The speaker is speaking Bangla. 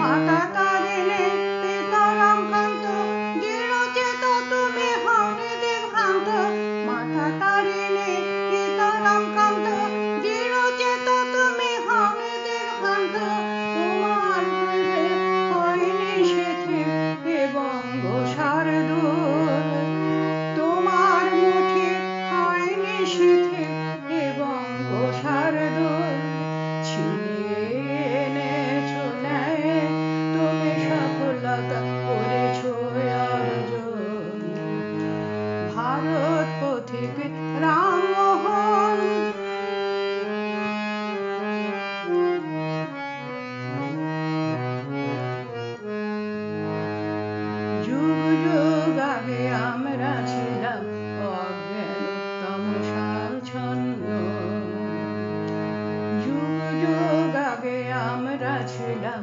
মাতা তারিণী পিতা রামকান্ত দৃঢ়চেত তুমি হও নির্ভ্রান্ত। মাতা তারিণী পিতা রামকান্ত দৃঢ়চেত তুমি হও নির্ভ্রান্ত। তোমার প্রেমে হয়নি শিথিল এ বঙ্গসার দূর। তোমার মুঠে হয়নি শিথিল এ বঙ্গসার দূর। ছিনিয়ে এনেছো ন্যায় তুমি সফলতা করেছো অর্জন। ভারত পথিক রামমোহন যুগ যুগ আগে আমরা ছিলাম অজ্ঞান সাচ্ছন্ন। যুগ যুগ আগে আমরা ছিলাম